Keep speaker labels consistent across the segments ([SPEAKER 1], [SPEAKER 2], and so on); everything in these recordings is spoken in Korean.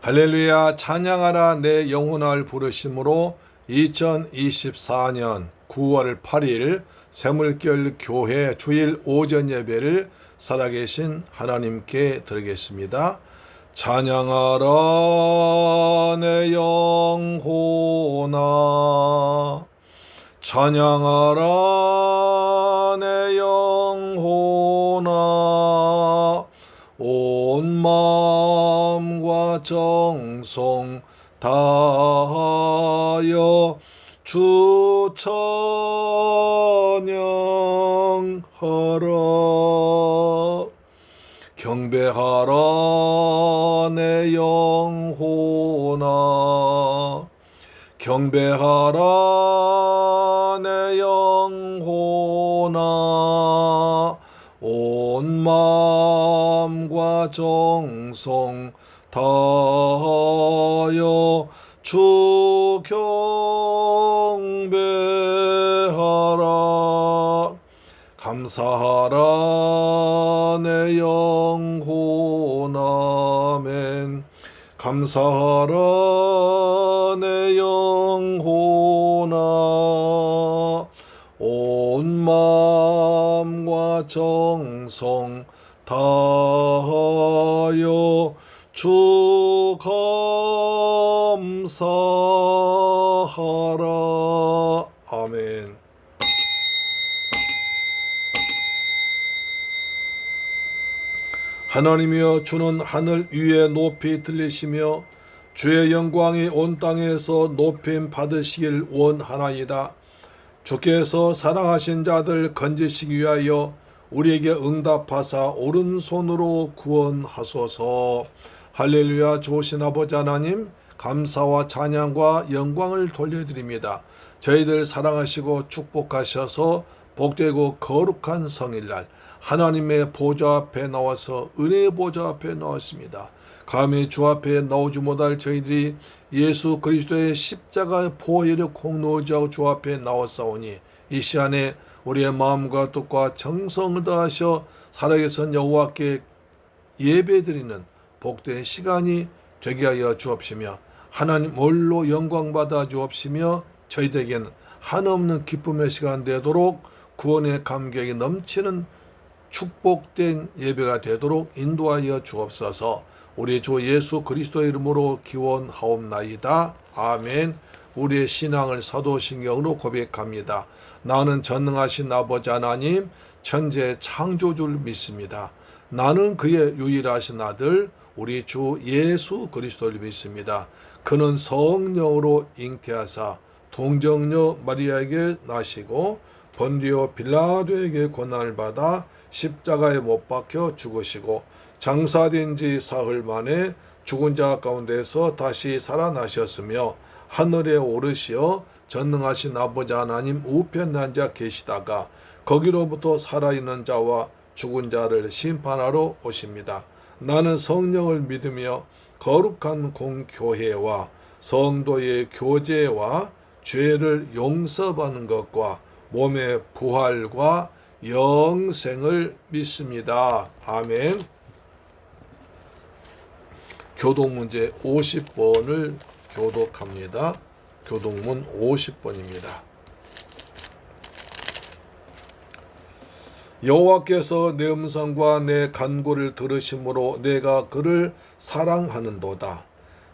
[SPEAKER 1] 할렐루야. 찬양하라 내 영혼을 부르심으로 2024년 9월 8일 새물결 교회 주일 오전 예배를 살아계신 하나님께 드리겠습니다. 찬양하라 내 영혼아, 찬양하라 내 영혼아, 온 마음과 정성 다하여 주 찬양하라. 경배하라 내 영혼아, 경배하라 내 영혼아, 온 마음과 정성 다하여 주 경배하라. 감사하라 내 영혼아, 아멘. 감사하라 내 영혼아, 온 마음과 정성 다하여 주 감사하라. 아멘. 하나님이여, 주는 하늘 위에 높이 들리시며 주의 영광이 온 땅에서 높임 받으시길 원하나이다. 주께서 사랑하신 자들 건지시기 위하여 우리에게 응답하사 오른손으로 구원하소서. 할렐루야. 좋으신 아버지 하나님, 감사와 찬양과 영광을 돌려드립니다. 저희들 사랑하시고 축복하셔서 복되고 거룩한 성일날 하나님의 보좌 앞에 나와서 은혜의 보좌 앞에 나왔습니다. 감히 주 앞에 나오지 못할 저희들이 예수 그리스도의 십자가의 보혈의 공로자고 주 앞에 나왔사오니 이 시간에 우리의 마음과 뜻과 정성을 다하셔 살아계신 여호와께 예배드리는 복된 시간이 되게 하여 주옵시며 하나님 홀로 영광받아 주옵시며 저희들에게는 한없는 기쁨의 시간 되도록 구원의 감격이 넘치는 축복된 예배가 되도록 인도하여 주옵소서. 우리 주 예수 그리스도의 이름으로 기원하옵나이다. 아멘. 우리의 신앙을 사도신경으로 고백합니다. 나는 전능하신 아버지 하나님 천재 창조주를 믿습니다. 나는 그의 유일하신 아들 우리 주 예수 그리스도를 믿습니다. 그는 성령으로 잉태하사 동정녀 마리아에게 나시고 본디오 빌라도에게 고난을 받아 십자가에 못 박혀 죽으시고 장사된 지 사흘 만에 죽은 자 가운데서 다시 살아나셨으며 하늘에 오르시어 전능하신 아버지 하나님 우편에 앉아 계시다가 거기로부터 살아있는 자와 죽은 자를 심판하러 오십니다. 나는 성령을 믿으며 거룩한 공교회와 성도의 교제와 죄를 용서받는 것과 몸의 부활과 영생을 믿습니다. 아멘. 교독문제 50번을 교독합니다. 교독문 50번입니다. 여호와께서 내 음성과 내 간구를 들으심으로 내가 그를 사랑하는도다.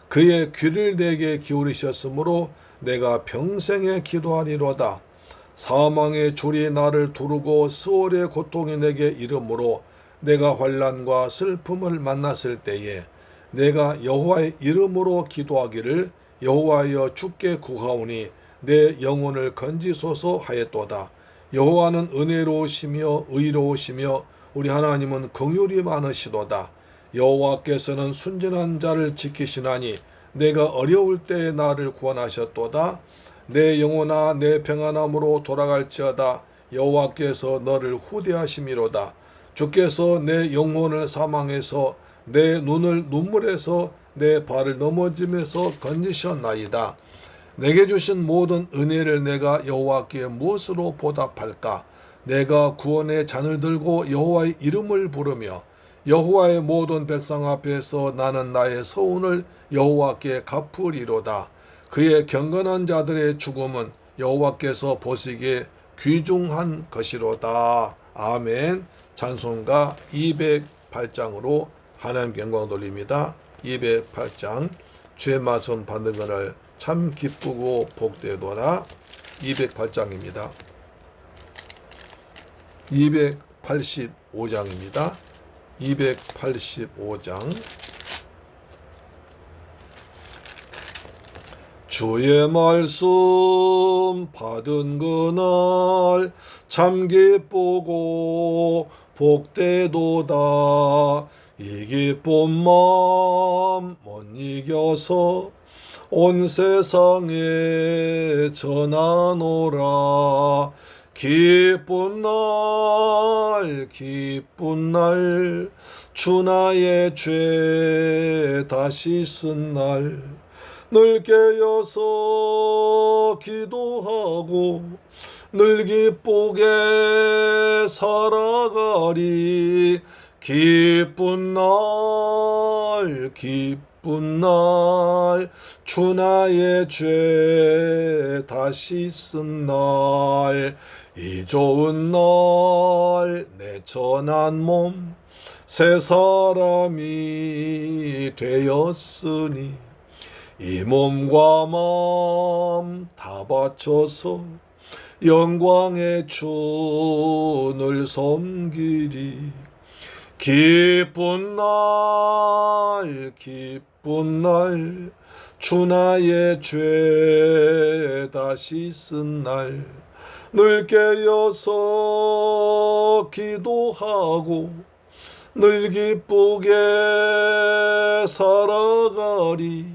[SPEAKER 1] 그의 귀를 내게 기울이셨으므로 내가 평생에 기도하리로다. 사망의 줄이 나를 두르고 스올의 고통이 내게 이르므로 내가 환난과 슬픔을 만났을 때에 내가 여호와의 이름으로 기도하기를 여호와여 주께 구하오니 내 영혼을 건지소서 하였도다. 여호와는 은혜로우시며 의로우시며 우리 하나님은 긍휼이 많으시도다. 여호와께서는 순전한 자를 지키시나니 내가 어려울 때에 나를 구원하셨도다. 내 영혼아 내 평안함으로 돌아갈지어다. 여호와께서 너를 후대하심이로다. 주께서 내 영혼을 사망해서 내 눈을 눈물에서 내 발을 넘어짐에서 건지셨나이다. 내게 주신 모든 은혜를 내가 여호와께 무엇으로 보답할까? 내가 구원의 잔을 들고 여호와의 이름을 부르며 여호와의 모든 백성 앞에서 나는 나의 서운을 여호와께 갚으리로다. 그의 경건한 자들의 죽음은 여호와께서 보시기에 귀중한 것이로다. 아멘. 찬송가 208장으로 하나님 영광 돌립니다. 208장 주의 말씀 받는 것을 참 기쁘고 복되도다. 208장입니다. 285장입니다. 285장 주의 말씀 받은 그날 참 기쁘고 복되도다. 이 기쁜 마음 못 이겨서 온 세상에 전하노라. 기쁜 날 주 나의 죄 다시 쓴 날 늘 깨어서 기도하고 늘 기쁘게 살아가리. 기쁜 날 주 나의 죄 다시 쓴 날 이 좋은 날 내 전한 몸 새 사람이 되었으니 이 몸과 마음 다 바쳐서 영광의 주를 섬기리. 기쁜 날 주 나의 죄 다시 쓴 날 늘 깨어서 기도하고 늘 기쁘게 살아가리.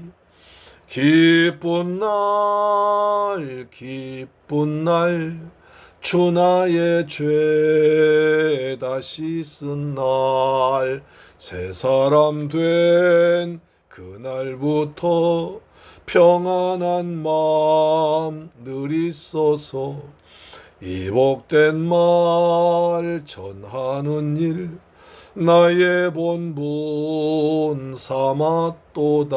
[SPEAKER 1] 기쁜 날 주 나의 죄 다시 쓴 날 새 사람 된 그날부터 평안한 마음 늘 있어서 이 복된 말 전하는 일 나의 본분 삼았도다.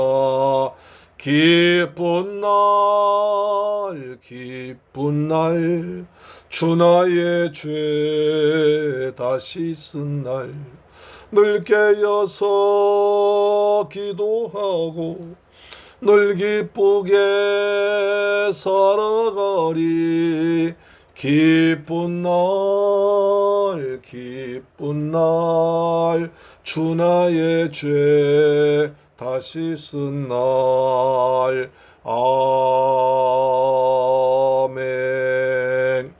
[SPEAKER 1] 기쁜 날 주 나의 죄 다시 쓴 날 늘 깨어서 기도하고 늘 기쁘게 살아가리. 기쁜 날 주 나의 죄 다시 쓴 날. 아멘.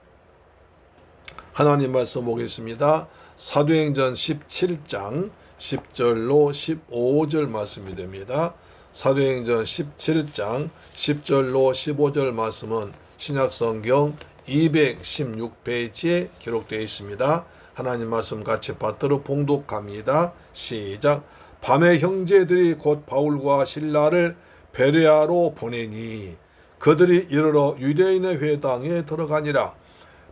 [SPEAKER 1] 하나님 말씀 보겠습니다. 사도행전 17장 10절로 15절 말씀이 됩니다. 사도행전 17장 10절로 15절 말씀은 신약성경 216페이지에 기록되어 있습니다. 하나님 말씀 같이 받들어 봉독합니다. 시작. 밤에 형제들이 곧 바울과 실라를 베레아로 보내니 그들이 이르러 유대인의 회당에 들어가니라.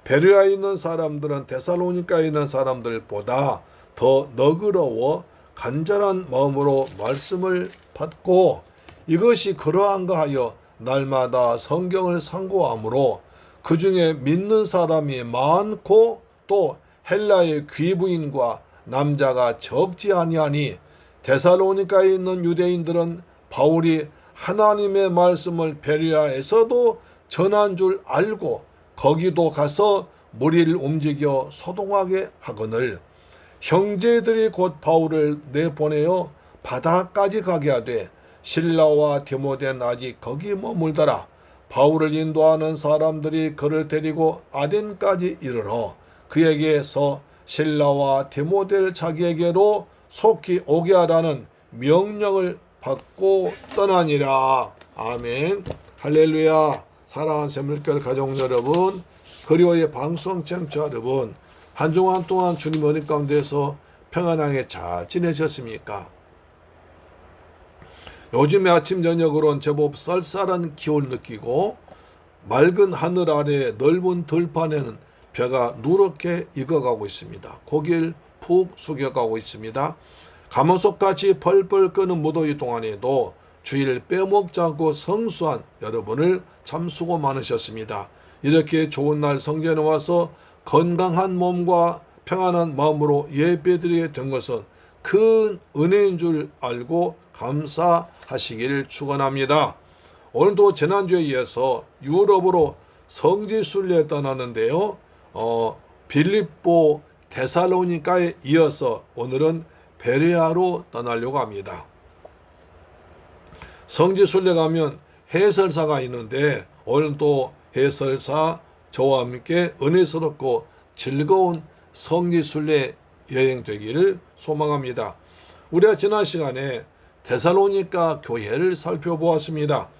[SPEAKER 1] 베레아에 있는 사람들은 데살로니가에 있는 사람들보다 더 너그러워 간절한 마음으로 말씀을 받고 이것이 그러한가 하여 날마다 성경을 상고하므로 그 중에 믿는 사람이 많고 또 헬라의 귀부인과 남자가 적지 아니하니 데살로니가에 있는 유대인들은 바울이 하나님의 말씀을 베레아에서도 전한 줄 알고 거기도 가서 무리를 움직여 소동하게 하거늘 형제들이 곧 바울을 내보내어 바다까지 가게 하되 실라와 디모데는 아직 거기 머물더라. 바울을 인도하는 사람들이 그를 데리고 아덴까지 이르러 그에게서 실라와 디모데를 자기에게로 속히 오게 하라는 명령을 받고 떠나니라. 아멘. 할렐루야. 사랑하는 새물결 가족 여러분, 그리워의 방송 청취자 여러분, 한 주간 동안 주님 은혜 가운데서 평안하게 잘 지내셨습니까? 요즘에 아침 저녁으로는 제법 쌀쌀한 기온을 느끼고 맑은 하늘 아래 넓은 들판에는 벼가 누렇게 익어가고 있습니다. 고기를 푹 숙여가고 있습니다. 가마솥같이 펄펄 끄는 무더위 동안에도 주일 빼먹지 않고 성수한 여러분을 참 수고 많으셨습니다. 이렇게 좋은 날 성전에 와서 건강한 몸과 평안한 마음으로 예배드리게 된 것은 큰 은혜인 줄 알고 감사하시기를 축원합니다. 오늘도 지난주에 이어서 유럽으로 성지순례에 떠나는데요. 빌립보 데살로니가에 이어서 오늘은 베레아로 떠나려고 합니다. 성지순례 가면 해설사가 있는데 오늘 또 해설사 저와 함께 은혜스럽고 즐거운 성지순례 여행 되기를 소망합니다. 우리가 지난 시간에 데살로니가 교회를 살펴보았습니다.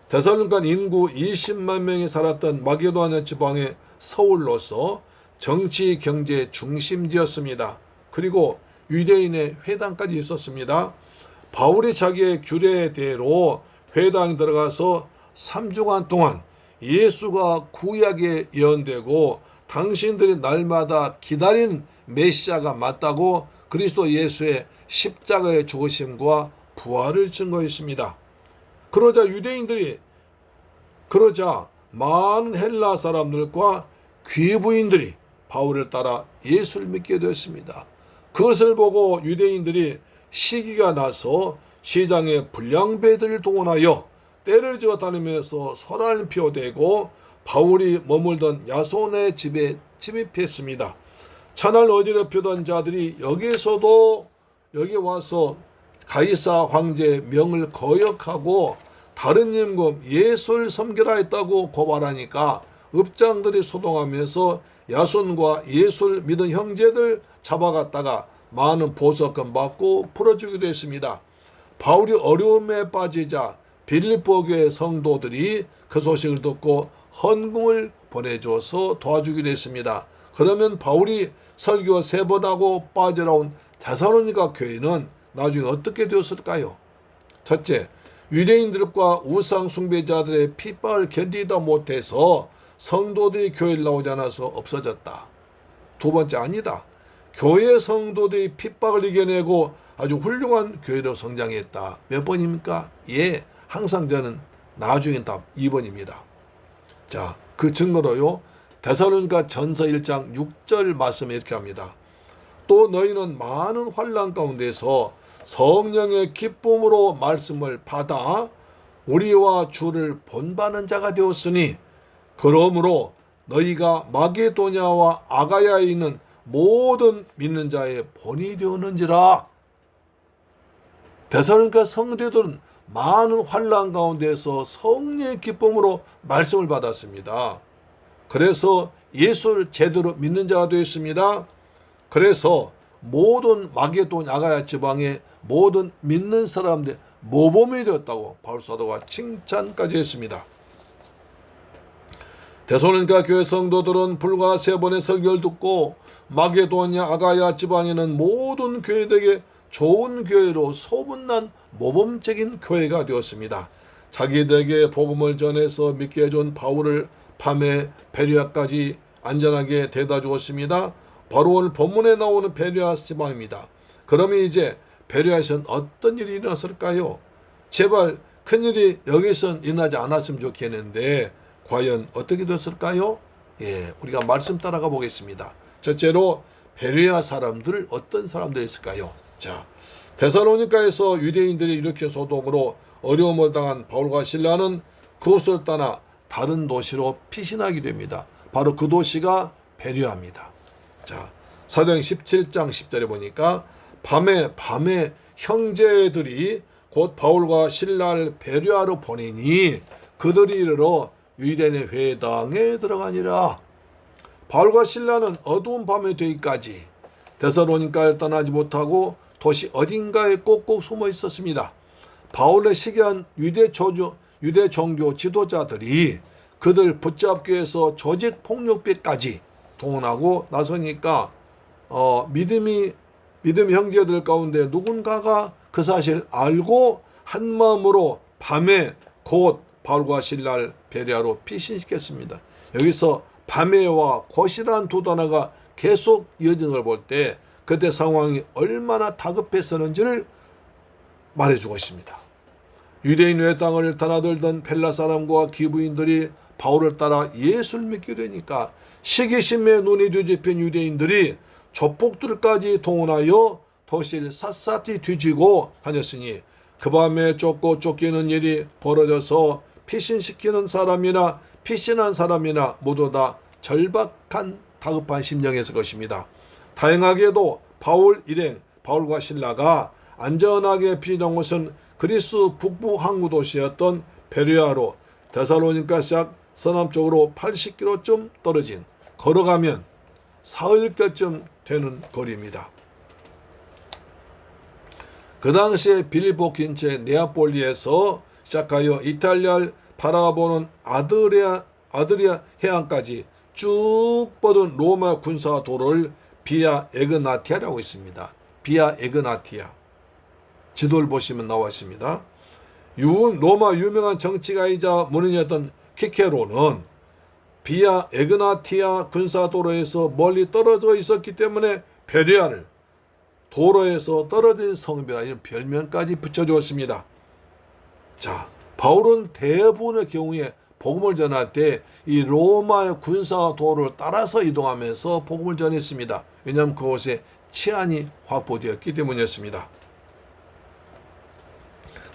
[SPEAKER 1] 데살로니가 인구 20만 명이 살았던 마게도냐 지방의 서울로서 정치 경제 중심지였습니다. 그리고 유대인의 회당까지 있었습니다. 바울이 자기의 규례대로 회당에 들어가서 3주간 동안 예수가 구약에 예언되고 당신들이 날마다 기다린 메시아가 맞다고 그리스도 예수의 십자가의 죽으심과 부활을 증거했습니다. 그러자 많은 헬라 사람들과 귀부인들이 바울을 따라 예수를 믿게 되었습니다. 그것을 보고 유대인들이 시기가 나서 시장에 불량배들을 동원하여 떼를 지어 다니면서 소란을 피워대고 바울이 머물던 야손의 집에 침입했습니다. 천을 어지럽히던 자들이 여기 와서 가이사 황제의 명을 거역하고 다른 임금 예수를 섬기라 했다고 고발하니까 읍장들이 소동하면서 야손과 예수를 믿은 형제들 잡아갔다가 많은 보석금 받고 풀어주기도 했습니다. 바울이 어려움에 빠지자 빌립보 교회 성도들이 그 소식을 듣고 헌금을 보내줘서 도와주기도 했습니다. 그러면 바울이 설교 3번 하고 빠져나온 데살로니가 교회는 나중에 어떻게 되었을까요? 첫째, 유대인들과 우상 숭배자들의 핍박을 견디다 못해서 성도들이 교회를 나오지 않아서 없어졌다. 두 번째, 아니다. 교회 성도들이 핍박을 이겨내고 아주 훌륭한 교회로 성장했다. 몇 번입니까? 예, 항상 저는 나중엔 답 2번입니다. 자, 그 증거로요. 데살로니가 전서 1장 6절 말씀에 이렇게 합니다. 또 너희는 많은 환난 가운데서 성령의 기쁨으로 말씀을 받아 우리와 주를 본받는 자가 되었으니 그러므로 너희가 마게도냐와 아가야에 있는 모든 믿는 자의 본이 되었는지라. 데살로니가 성도들은 많은 환난 가운데서 성령의 기쁨으로 말씀을 받았습니다. 그래서 예수를 제대로 믿는 자가 되었습니다. 그래서 모든 마게도냐 아가야 지방의 모든 믿는 사람들 모범이 되었다고 바울 사도가 칭찬까지 했습니다. 데살로니가 교회 성도들은 불과 3번의 설교를 듣고 마게도냐 아가야 지방에는 모든 교회들에게 좋은 교회로 소문난 모범적인 교회가 되었습니다. 자기들에게 복음을 전해서 믿게 해준 바울을 밤에 베레아까지 안전하게 데려다 주었습니다. 바로 오늘 본문에 나오는 베레아 지방입니다. 그러면 이제 베레아에서는 어떤 일이 일어났을까요? 제발 큰일이 여기선 일어나지 않았으면 좋겠는데 과연 어떻게 됐을까요? 예, 우리가 말씀 따라가 보겠습니다. 첫째로 베레아 사람들 어떤 사람들이 있을까요? 자, 데살로니가에서 유대인들이 이렇게 소동으로 어려움을 당한 바울과 실라는 그곳을 떠나 다른 도시로 피신하게 됩니다. 바로 그 도시가 베레아입니다. 자, 사도행 17장 10절에 보니까 밤에 형제들이 곧 바울과 실라를 베레아로 보내니 그들이 이르러 유대인의 회당에 들어가니라. 바울과 실라는 어두운 밤에 되기까지 데살로니가를 떠나지 못하고 도시 어딘가에 꼭꼭 숨어 있었습니다. 바울의 시기한 유대 종교 지도자들이 그들 붙잡기 위해서 조직 폭력배까지 동원하고 나서니까 믿음이 형제들 가운데 누군가가 그 사실을 알고 한 마음으로 밤에 곧 바울과 실라를 베레아로 피신시켰습니다. 여기서 밤에와 곧이라는 두 단어가 계속 이어지는 걸 볼 때 그때 상황이 얼마나 다급했었는지를 말해주고 있습니다. 유대인 외땅을 드나들던 펠라 사람과 기부인들이 바울을 따라 예수를 믿게 되니까 시기심에 눈이 뒤집힌 유대인들이 조폭들까지 동원하여 도시를 샅샅이 뒤지고 다녔으니 그 밤에 쫓고 쫓기는 일이 벌어져서 피신시키는 사람이나 피신한 사람이나 모두 다 절박한 다급한 심정에서 것입니다. 다행하게도 바울 일행 바울과 신라가 안전하게 피신한 곳은 그리스 북부 항구 도시였던 베레아로 데살로니가 시작 서남쪽으로 80km쯤 떨어진 걸어가면 사흘쯤 되는 거리입니다. 그 당시에 빌립보 근처 네아폴리에서 시작하여 이탈리아를 바라보는 아드리아 해안까지 쭉 뻗은 로마 군사 도로를 비아 에그나티아라고 있습니다. 비아 에그나티아. 지도를 보시면 나와 있습니다. 로마 유명한 정치가이자 문인이었던 키케로는 비아 에그나티아 군사도로에서 멀리 떨어져 있었기 때문에 베레아를 도로에서 떨어진 성읍이라 이런 별명까지 붙여주었습니다. 자, 바울은 대부분의 경우에 복음을 전할 때 이 로마의 군사도로를 따라서 이동하면서 복음을 전했습니다. 왜냐하면 그곳에 치안이 확보되었기 때문이었습니다.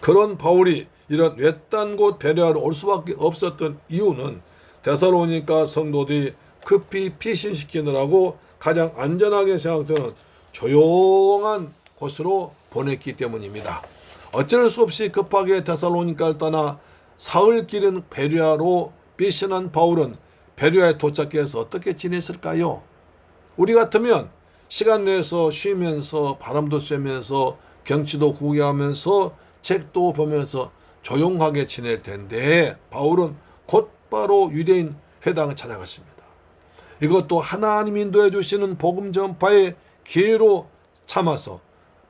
[SPEAKER 1] 그런 바울이 이런 외딴 곳 베레아로 올 수밖에 없었던 이유는 데살로니가 성도들이 급히 피신시키느라고 가장 안전하게 생각되는 조용한 곳으로 보냈기 때문입니다. 어쩔 수 없이 급하게 데살로니가를 떠나 사흘 길은 베레아로 피신한 바울은 베레아에 도착해서 어떻게 지냈을까요? 우리 같으면 시간 내서 쉬면서 바람도 쐬면서 경치도 구경하면서 책도 보면서 조용하게 지낼 텐데 바울은 곧바로 유대인 회당을 찾아갔습니다. 이것도 하나님 인도해 주시는 복음 전파의 기회로 삼아서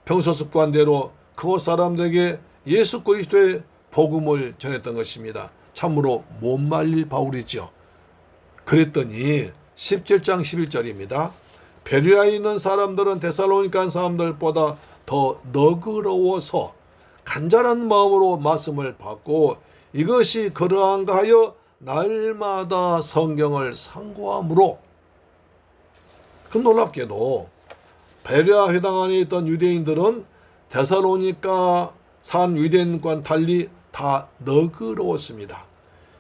[SPEAKER 1] 평소 습관대로 그곳 사람들에게 예수 그리스도의 복음을 전했던 것입니다. 참으로 못 말릴 바울이죠. 그랬더니 17장 11절입니다. 베레아에 있는 사람들은 데살로니가 사람들보다 더 너그러워서 간절한 마음으로 말씀을 받고 이것이 그러한가 하여 날마다 성경을 상고함으로. 그 놀랍게도 베레아 회당 안에 있던 유대인들은 데살로니가 산 유대인과는 달리 다 너그러웠습니다.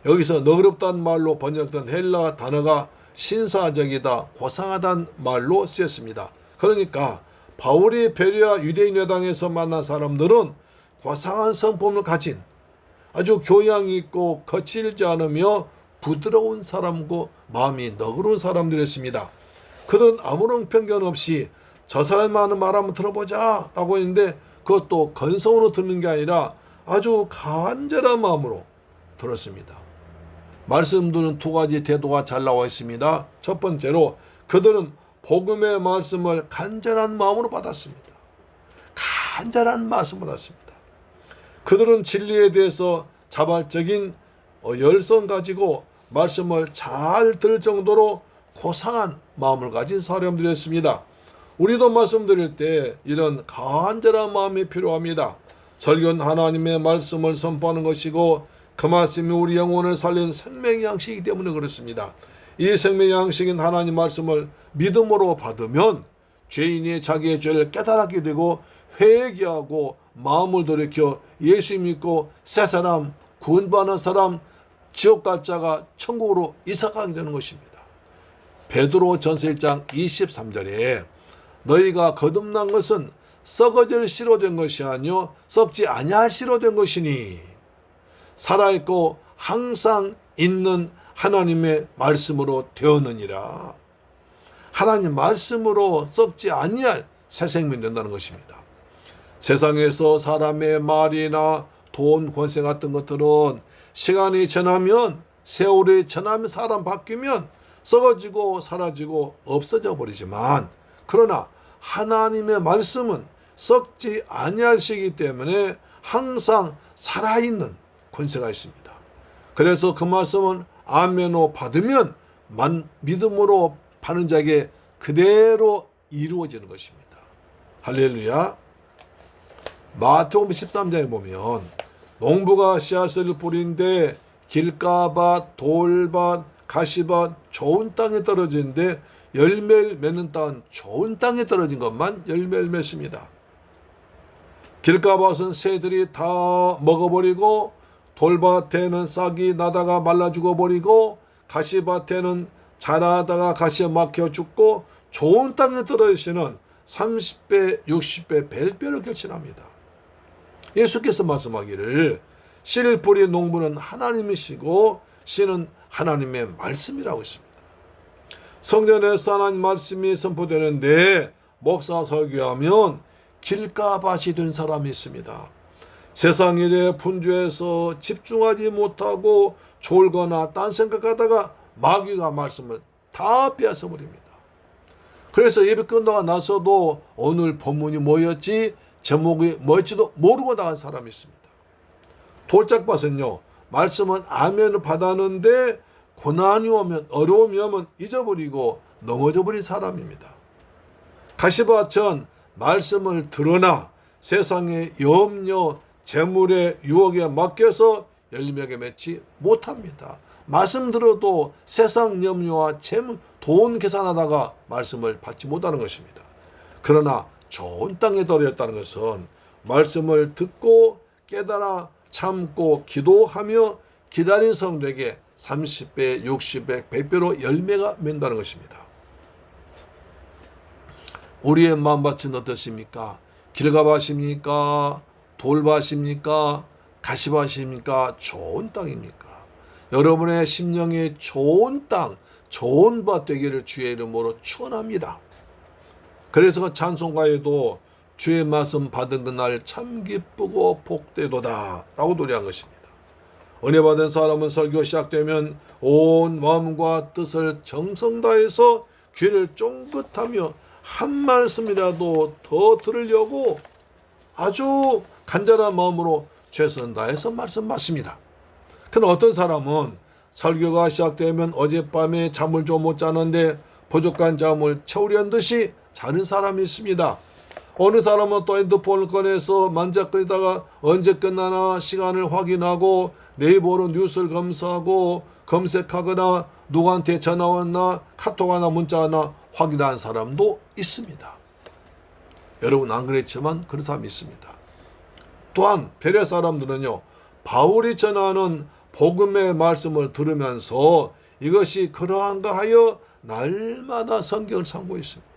[SPEAKER 1] 여기서 너그럽다는 말로 번역된 헬라 단어가 신사적이다, 고상하다는 말로 쓰였습니다. 그러니까 바울이 베레아 유대인 회당에서 만난 사람들은 고상한 성품을 가진 아주 교양 있고 거칠지 않으며 부드러운 사람과 마음이 너그러운 사람들이었습니다. 그들은 아무런 편견 없이 저 사람이 하는 말 한번 들어보자 라고 했는데 그것도 건성으로 듣는 게 아니라 아주 간절한 마음으로 들었습니다. 말씀들은 두 가지 태도가 잘 나와 있습니다. 첫 번째로 그들은 복음의 말씀을 간절한 마음으로 받았습니다. 간절한 말씀을 받았습니다. 그들은 진리에 대해서 자발적인 열성 가지고 말씀을 잘 들을 정도로 고상한 마음을 가진 사람들이었습니다. 우리도 말씀드릴 때 이런 간절한 마음이 필요합니다. 설교는 하나님의 말씀을 선포하는 것이고 그 말씀이 우리 영혼을 살리는 생명의 양식이기 때문에 그렇습니다. 이 생명의 양식인 하나님 말씀을 믿음으로 받으면 죄인이 자기의 죄를 깨달게 되고 회개하고 마음을 돌이켜 예수 믿고 새 사람, 구원받는 사람, 지옥 갈 자가 천국으로 이사가게 되는 것입니다. 베드로 전서 1장 23절에 너희가 거듭난 것은 썩어질 씨로 된 것이 아니요 썩지 아니할 씨로 된 것이니 살아있고 항상 있는 하나님의 말씀으로 되었느니라. 하나님 말씀으로 썩지 아니할 새 생명이 된다는 것입니다. 세상에서 사람의 말이나 돈, 권세 같은 것들은 시간이 지나면 세월이 지나면 사람 바뀌면 썩어지고 사라지고 없어져 버리지만 그러나 하나님의 말씀은 썩지 아니할 시기 때문에 항상 살아있는 권세가 있습니다. 그래서 그 말씀은 아멘으로 받으면 믿음으로 받는 자에게 그대로 이루어지는 것입니다. 할렐루야. 마태복음 13장에 보면 농부가 씨앗을 뿌린데 길가밭, 돌밭, 가시밭, 좋은 땅에 떨어지는데 열매를 맺는 땅은 좋은 땅에 떨어진 것만 열매를 맺습니다. 길가밭은 새들이 다 먹어버리고, 돌밭에는 싹이 나다가 말라 죽어버리고, 가시밭에는 자라다가 가시에 막혀 죽고, 좋은 땅에 떨어지시는 30배, 60배 벨뼈로 결실합니다. 예수께서 말씀하기를 씨를 뿌린 농부는 하나님이시고 씨는 하나님의 말씀이라고 했습니다. 성전에서 하나님 말씀이 선포되는데 목사 설교하면 길가밭이 된 사람이 있습니다. 세상 일에 분주해서 집중하지 못하고 졸거나 딴 생각하다가 마귀가 말씀을 다 빼앗아버립니다. 그래서 예배 끝나고 나서도 오늘 본문이 뭐였지, 제목이 뭘지도 모르고 나간 사람이 있습니다. 돌짝밭은요, 말씀은 아멘을 받았는데 고난이 오면, 어려움이 오면 잊어버리고 넘어져 버린 사람입니다. 가시밭은 말씀을 들으나 세상의 염려, 재물의 유혹에 맡겨서 열매가 맺지 못합니다. 말씀 들어도 세상 염려와 재물, 돈 계산하다가 말씀을 받지 못하는 것입니다. 그러나 좋은 땅에 떨어졌다는 것은 말씀을 듣고 깨달아 참고 기도하며 기다린 성도에게 30배, 60배, 100배로 열매가 맺는다는 것입니다. 우리의 마음밭은 어떻습니까? 길가밭입니까? 돌밭입니까? 가시밭입니까? 좋은 땅입니까? 여러분의 심령의 좋은 땅, 좋은 밭 되기를 주의 이름으로 축원합니다. 그래서 찬송가에도 주의 말씀 받은 그날 참 기쁘고 복되도다 라고 노래한 것입니다. 은혜 받은 사람은 설교 시작되면 온 마음과 뜻을 정성 다해서 귀를 쫑긋하며 한 말씀이라도 더 들으려고 아주 간절한 마음으로 최선 다해서 말씀 받습니다. 그러나 어떤 사람은 설교가 시작되면 어젯밤에 잠을 좀 못 자는데 부족한 잠을 채우려는 듯이 자는 사람이 있습니다. 어느 사람은 또 핸드폰을 꺼내서 만작거리다가 언제 끝나나 시간을 확인하고 네이버로 뉴스를 검사하고 검색하거나 누구한테 전화 왔나 카톡 하나 문자 하나 확인하는 사람도 있습니다. 여러분 안 그랬지만 그런 사람이 있습니다. 또한 베레 사람들은요, 바울이 전하는 복음의 말씀을 들으면서 이것이 그러한가 하여 날마다 성경을 상고했습니다.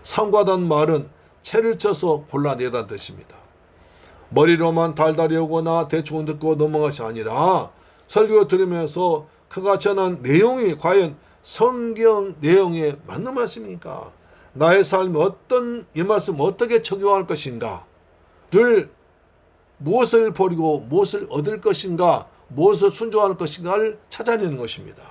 [SPEAKER 1] 상고하다는 말은 채를 쳐서 골라내다는 뜻입니다. 머리로만 달달이 오거나 대충 듣고 넘어간 것이 아니라 설교 들으면서 그가 전한 내용이 과연 성경 내용에 맞는 말씀입니까? 나의 삶에 이 말씀 어떻게 적용할 것인가를, 무엇을 버리고 무엇을 얻을 것인가, 무엇을 순종할 것인가를 찾아내는 것입니다.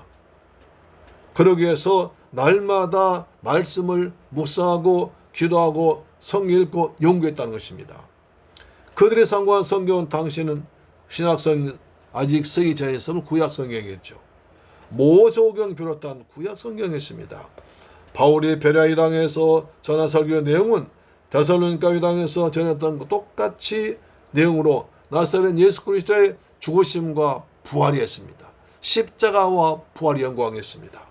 [SPEAKER 1] 그러기 위해서 날마다 말씀을 묵상하고 기도하고 성경 읽고 연구했다는 것입니다. 그들이 상고한 성경은 당시는 신약성경 아직 쓰기 전에서는 구약성경이었죠. 모세오경 비롯한 구약성경이었습니다. 바울이 베레아 땅에서 전한 설교 내용은 데살로니가 땅에서 전했던 것 똑같이 내용으로 나사렛 예수 그리스도의 죽으심과 부활이었습니다. 십자가와 부활이 영광했습니다.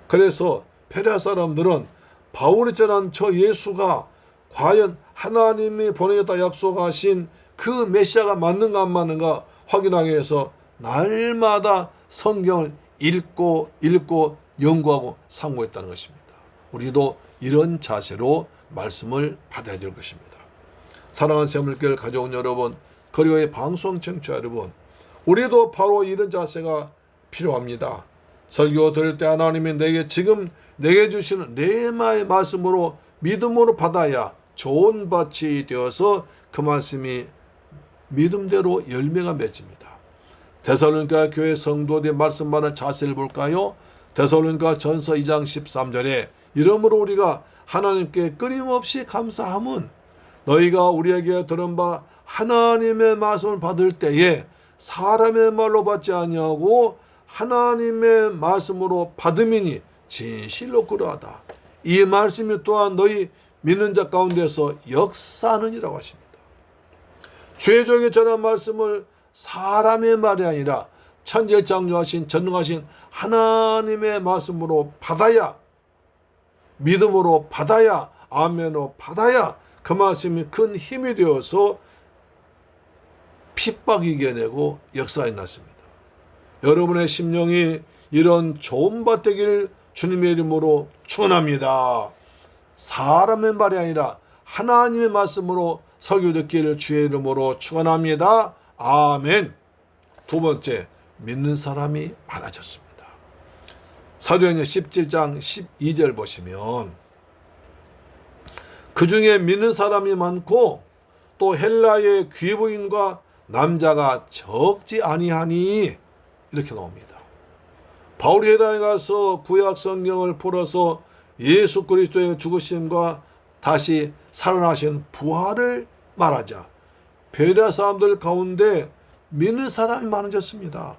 [SPEAKER 1] 그래서 베레아 사람들은 바울이 전한 저 예수가 과연 하나님이 보내겠다 약속하신 그 메시아가 맞는가 안 맞는가 확인하기 위해서 날마다 성경을 읽고 연구하고 상고했다는 것입니다. 우리도 이런 자세로 말씀을 받아야 될 것입니다. 사랑하는 새물교회를 가져온 여러분, 그리고 방송 청취자 여러분, 우리도 바로 이런 자세가 필요합니다. 설교 들을 때 하나님이 내게 주시는 내 말씀으로 믿음으로 받아야 좋은 밭이 되어서 그 말씀이 믿음대로 열매가 맺습니다. 데살로니가 교회 성도들의 말씀 받는 자세를 볼까요? 데살로니가 전서 2장 13절에 이러므로 우리가 하나님께 끊임없이 감사함은 너희가 우리에게 들은 바 하나님의 말씀을 받을 때에 사람의 말로 받지 아니하고 하나님의 말씀으로 받음이니 진실로 그러하다. 이 말씀이 또한 너희 믿는 자 가운데서 역사하느니라고 하십니다. 주의 종에게 전한 말씀을 사람의 말이 아니라 천지를 창조하신 전능하신 하나님의 말씀으로 받아야, 믿음으로 받아야, 아멘으로 받아야 그 말씀이 큰 힘이 되어서 핍박이 이겨내고 역사에 났습니다. 여러분의 심령이 이런 좋은 밭 되기를 주님의 이름으로 축원합니다. 사람의 말이 아니라 하나님의 말씀으로 설교 듣기를 주의 이름으로 축원합니다. 아멘. 두 번째, 믿는 사람이 많아졌습니다. 사도행전 17장 12절 보시면 그 중에 믿는 사람이 많고 또 헬라의 귀부인과 남자가 적지 아니하니 이렇게 나옵니다. 바울이 헬라에 가서 구약 성경을 풀어서 예수 그리스도의 죽으심과 다시 살아나신 부활을 말하자 베레아 사람들 가운데 믿는 사람이 많아졌습니다.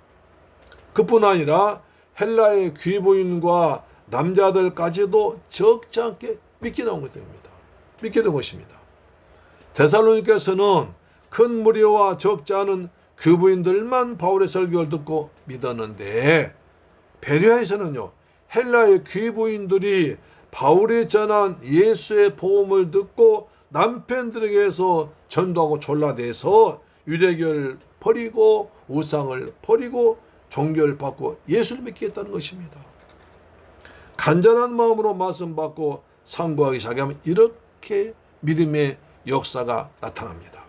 [SPEAKER 1] 그뿐 아니라 헬라의 귀부인과 남자들까지도 적지 않게 믿게 나온 것입니다. 믿게 된 것입니다. 데살로니가에서는 큰 무리와 적지 않은 귀부인들만 바울의 설교를 듣고 믿었는데 베레아에서는요, 헬라의 귀부인들이 바울이 전한 예수의 복음을 듣고 남편들에게서 전도하고 졸라대서 유대교를 버리고 우상을 버리고 종교를 받고 예수를 믿게 했다는 것입니다. 간절한 마음으로 말씀 받고 상고하기 시작하면 이렇게 믿음의 역사가 나타납니다.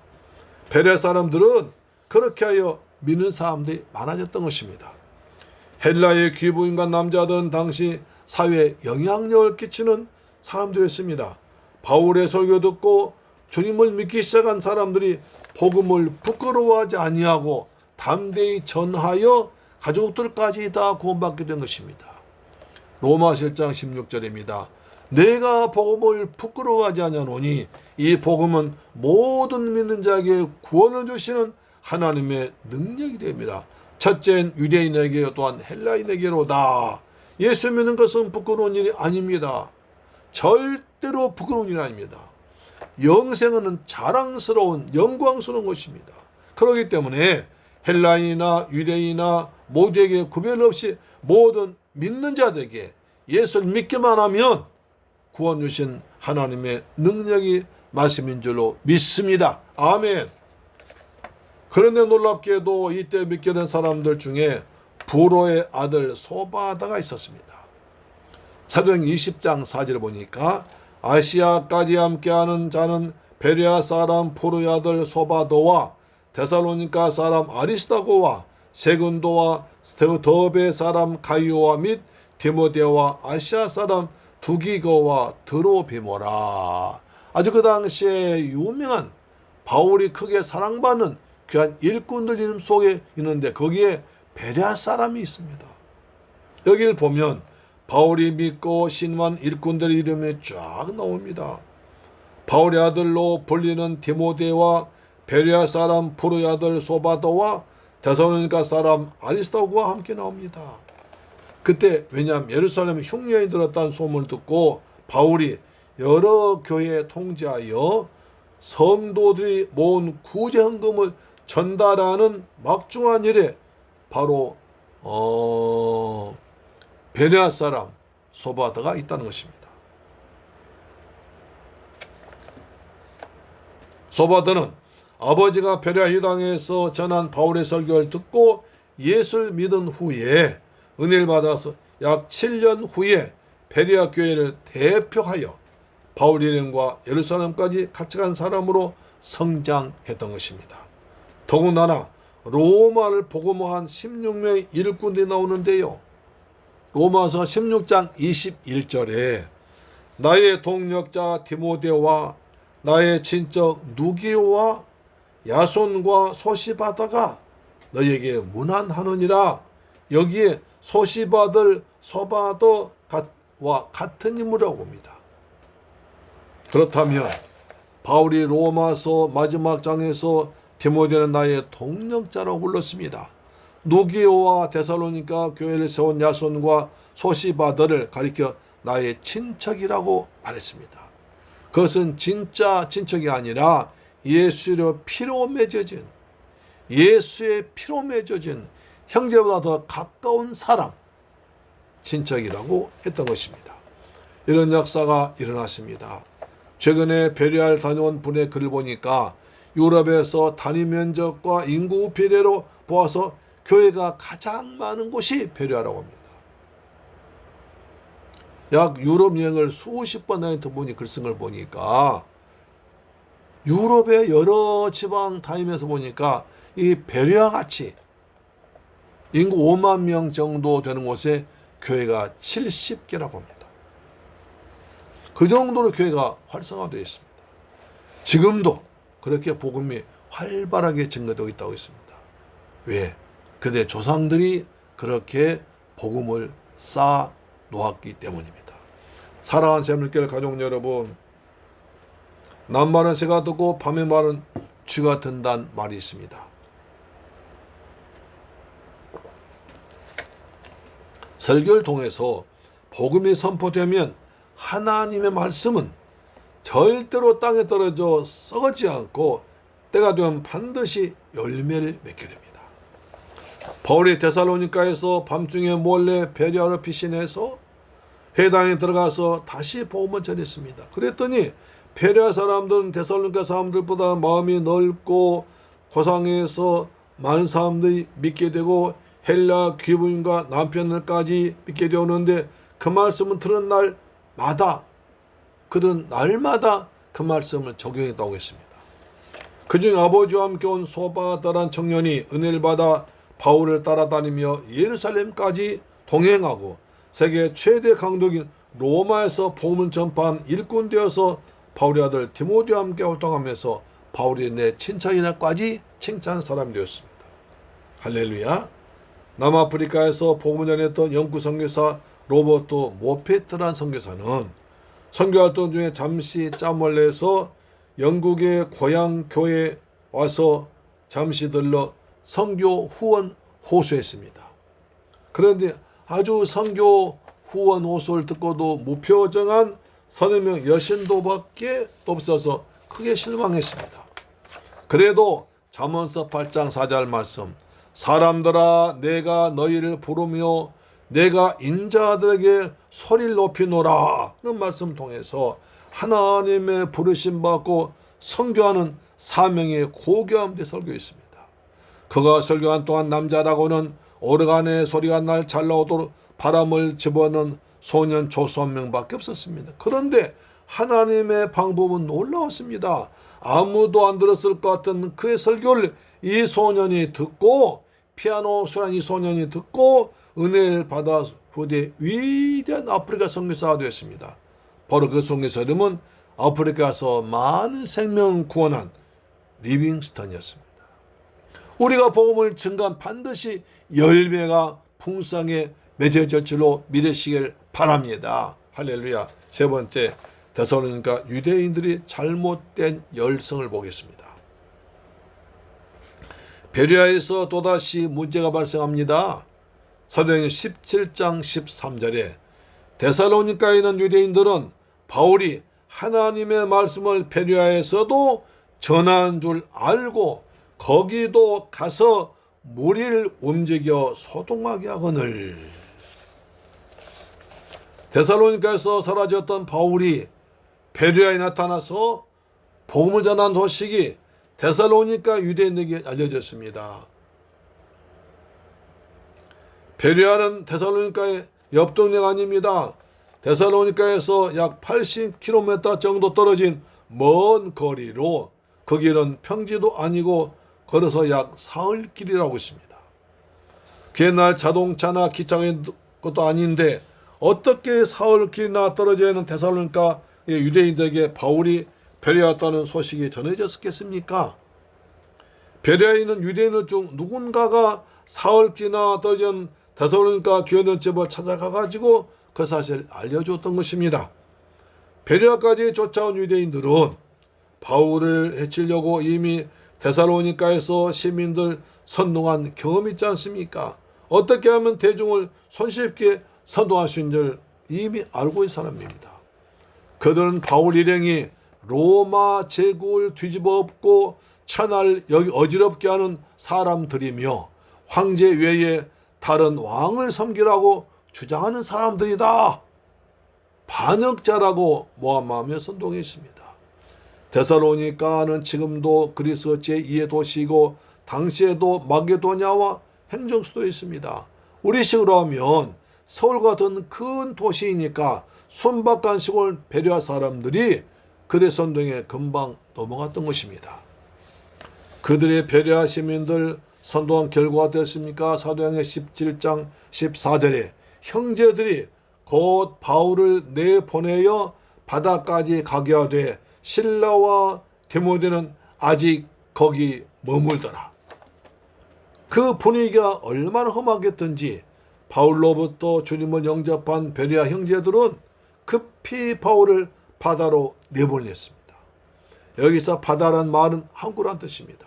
[SPEAKER 1] 베레아 사람들은 그렇게 하여 믿는 사람들이 많아졌던 것입니다. 헬라의 귀부인과 남자들은 당시 사회에 영향력을 끼치는 사람들이었습니다. 바울의 설교 듣고 주님을 믿기 시작한 사람들이 복음을 부끄러워하지 아니하고 담대히 전하여 가족들까지 다 구원받게 된 것입니다. 로마 7장 16절입니다. 내가 복음을 부끄러워하지 아니하노니 이 복음은 모든 믿는 자에게 구원을 주시는 하나님의 능력이 됩니다. 첫째는 유대인에게 또한 헬라인에게로다. 예수 믿는 것은 부끄러운 일이 아닙니다. 절대로 부끄러운 일이 아닙니다. 영생은 자랑스러운 영광스러운 것입니다. 그렇기 때문에 헬라인이나 유대인이나 모두에게 구별 없이 모든 믿는 자들에게 예수를 믿기만 하면 구원 주신 하나님의 능력이 말씀인 줄로 믿습니다. 아멘. 그런데 놀랍게도 이때 믿게 된 사람들 중에 부로의 아들 소바다가 있었습니다. 사도행 20장 4절을 보니까 아시아까지 함께하는 자는 베레아 사람 부로의 아들 소바도와 데살로니가 사람 아리스다고와 세근도와 더베 사람 가이오와 및 디모데와 아시아 사람 두기고와 드로비모라. 아주 그 당시에 유명한 바울이 크게 사랑받는 귀한 일꾼들 이름 속에 있는데 거기에 베레아 사람이 있습니다. 여기를 보면 바울이 믿고 신뢰한 일꾼들의 이름이 쫙 나옵니다. 바울의 아들로 불리는 디모데와 베레아 사람 부로의 아들 소바도와 데살로니가 사람 아리스다고와 함께 나옵니다. 그때 왜냐하면 예루살렘에 흉년이 들었다는 소문을 듣고 바울이 여러 교회에 통지하여 성도들이 모은 구제헌금을 전달하는 막중한 일에 바로 베레아 사람 소바다가 있다는 것입니다. 소바다는 아버지가 베레아 회당에서 전한 바울의 설교를 듣고 예수를 믿은 후에 은혜를 받아서 약 7년 후에 베레아 교회를 대표하여 바울 일행과 예루살렘까지 같이 간 사람으로 성장했던 것입니다. 더군다나 로마를 복음화한 16명의 일꾼들이 나오는데요. 로마서 16장 21절에 나의 동력자 디모데와 나의 친척 누기오와 야손과 소시바다가 너에게 문안하느니라. 여기에 소시바들 소바더와 같은 인물이라고 봅니다. 그렇다면 바울이 로마서 마지막 장에서 디모데는 나의 동력자라고 불렀습니다. 누기오와 데살로니가 교회를 세운 야손과 소시바더를 가리켜 나의 친척이라고 말했습니다. 그것은 진짜 친척이 아니라 예수의 피로 맺어진, 예수의 피로 맺어진 형제보다 더 가까운 사람, 친척이라고 했던 것입니다. 이런 역사가 일어났습니다. 최근에 베리아를 다녀온 분의 글을 보니까 유럽에서 단위 면적과 인구 비례로 보아서 교회가 가장 많은 곳이 베리아라고 합니다. 약 유럽 여행을 수십 번 다녔던 분이 글 쓴 걸 보니까 유럽의 여러 지방 다니면서 보니까 이 베리아 같이 인구 5만 명 정도 되는 곳에 교회가 70개라고 합니다. 그 정도로 교회가 활성화되어 있습니다. 지금도 그렇게 복음이 활발하게 증거되고 있다고 했습니다. 왜? 그대 조상들이 그렇게 복음을 쌓아 놓았기 때문입니다. 사랑하는 새물길 가족 여러분, 낮말은 새가 듣고 밤의 말은 쥐가 든다는 말이 있습니다. 설교를 통해서 복음이 선포되면 하나님의 말씀은 절대로 땅에 떨어져 썩지 않고 때가 되면 반드시 열매를 맺게 됩니다. 바울이 데살로니가에서 밤중에 몰래 베리아로 피신해서 회당에 들어가서 다시 복음을 전했습니다. 그랬더니 베리아 사람들은 데살로니가 사람들보다 마음이 넓고 고상해서 많은 사람들이 믿게 되고 헬라 귀부인과 남편들까지 믿게 되었는데 그 말씀을 들은 날마다 그들은 날마다 그 말씀을 적용했다고 했습니다. 그중 아버지와 함께 온 소바다란 청년이 은혜를 받아 바울을 따라다니며 예루살렘까지 동행하고 세계 최대 강독인 로마에서 복음을 전파한 일꾼 되어서 바울의 아들 디모데와 함께 활동하면서 바울이 내 친척이라까지 칭찬하는 사람이 되었습니다. 할렐루야. 남아프리카에서 복음을 전했던 영국 선교사 로버트 모페트란 선교사는 선교활동 중에 잠시 짬을 내서 영국의 고향 교회에 와서 잠시 들러 선교 후원 호소했습니다. 그런데 아주 선교 후원 호소를 듣고도 무표정한 서너 명 여신도밖에 없어서 크게 실망했습니다. 그래도 잠언서 8장 4절 말씀, 사람들아 내가 너희를 부르며 내가 인자들에게 소리를 높이노라 는 말씀 통해서 하나님의 부르심 받고 선교하는 사명의 고귀함에 설교했습니다. 그가 설교한 동안 남자라고는 오르간의 소리가 날 잘 나오도록 바람을 집어넣은 소년 조수 한 명밖에 없었습니다. 그런데 하나님의 방법은 놀라웠습니다. 아무도 안 들었을 것 같은 그의 설교를 이 소년이 듣고 피아노 수란 이 소년이 듣고 은혜를 받아 후대 위대한 아프리카 선교사가 되었습니다. 바로 그 선교사 이름은 아프리카에서 많은 생명 구원한 리빙스턴이었습니다. 우리가 복음을 증거한 반드시 열매가 풍성하게 맺어질 줄로 믿으시길 바랍니다. 할렐루야. 세 번째, 데살로니가 유대인들이 잘못된 열성을 보겠습니다. 베리아에서 또다시 문제가 발생합니다. 사도행전 17장 13절에 데살로니가에 있는 유대인들은 바울이 하나님의 말씀을 베리아에서도 전한 줄 알고 거기도 가서 무리를 움직여 소동하게 하거늘. 데살로니가에서 사라졌던 바울이 베리아에 나타나서 복음을 전한 소식이 데살로니가 유대인에게 알려졌습니다. 베리아는 데살로니가의 옆 동네가 아닙니다. 데살로니가에서 약 80km 정도 떨어진 먼 거리로 그 길은 평지도 아니고 걸어서 약 사흘 길이라고 했습니다. 옛날 자동차나 기차가 있는 것도 아닌데 어떻게 사흘 길이나 떨어져 있는 데살로니가 유대인들에게 바울이 베리아에 왔다는 소식이 전해졌겠습니까? 베리아에 있는 유대인들 중 누군가가 사흘 길이나 떨어져 있는 데살로니가 교회는 집을 찾아가가지고 그 사실을 알려줬던 것입니다. 베리아까지 쫓아온 유대인들은 바울을 해치려고 이미 데살로니가에서 시민들 선동한 경험이 있지 않습니까? 어떻게 하면 대중을 손쉽게 선동할 수 있는 줄 이미 알고 있는 사람입니다. 그들은 바울 일행이 로마 제국을 뒤집어 엎고 천하를 여기 어지럽게 하는 사람들이며 황제 외에 다른 왕을 섬기라고 주장하는 사람들이다. 반역자라고 모함하며 선동했습니다. 데살로니가는 지금도 그리스 제2의 도시이고 당시에도 마게도냐와 행정수도 있습니다. 우리식으로 하면 서울 같은 큰 도시이니까 순박한 시골 베레아 사람들이 그대 선동에 금방 넘어갔던 것입니다. 그들의 베레아 시민들 선동한 결과가 됐습니까? 사도행전 17장 14절에 형제들이 곧 바울을 내보내어 바다까지 가게 하되 실라와 디모데는 아직 거기 머물더라. 그 분위기가 얼마나 험하겠던지 바울로부터 주님을 영접한 베레아 형제들은 급히 바울을 바다로 내보냈습니다. 여기서 바다란 말은 항구란 뜻입니다.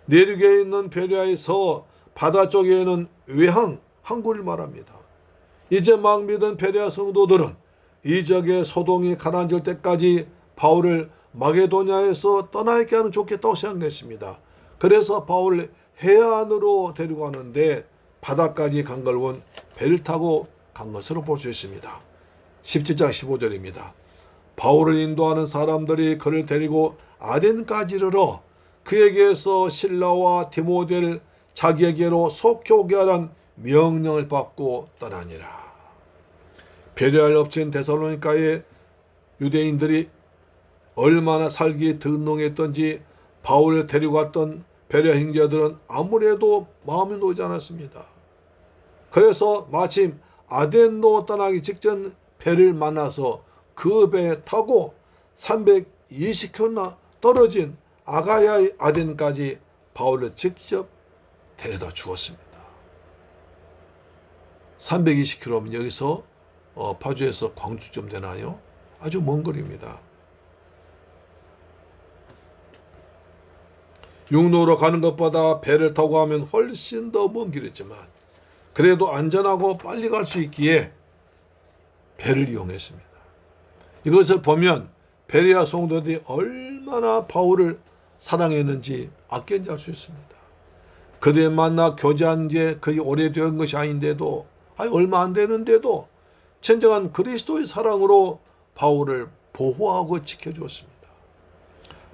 [SPEAKER 1] 내륙에 있는 베레아에서 바다 쪽에는 외항, 항구를 말합니다. 이제 막 믿은 베레아 성도들은 이적의 소동이 가라앉을 때까지 바울을 마게도냐에서 떠나 있게 하면 좋겠다고 생각했습니다. 그래서 바울을 해안으로 데려가는데 바다까지 간 걸 본 배를 타고 간 것으로 볼 수 있습니다. 17장 15절입니다. 바울을 인도하는 사람들이 그를 데리고 아덴까지 이르러 그에게서 실라와 디모데를 자기에게로 속히 오게 하라는 명령을 받고 떠나니라. 베레아를 엎친 데살로니가의 유대인들이 얼마나 살기 든든했던지 바울을 데려갔던 베레아 형제들은 아무래도 마음이 놓지 않았습니다. 그래서 마침 아덴로 떠나기 직전 배를 만나서 그 배에 타고 320km나 떨어진 아가야의 아덴까지 바울을 직접 데려다 주었습니다. 320km면 여기서 파주에서 광주쯤 되나요? 아주 먼 거리입니다. 육로로 가는 것보다 배를 타고 가면 훨씬 더 먼 길이지만 그래도 안전하고 빨리 갈 수 있기에 배를 이용했습니다. 이것을 보면 베레아 성도들이 얼마나 바울을 사랑했는지 아꼈는지 알 수 있습니다. 그들 만나 교제한 지 거의 오래된 것이 아닌데도 얼마 안 되는데도 진정한 그리스도의 사랑으로 바울을 보호하고 지켜주었습니다.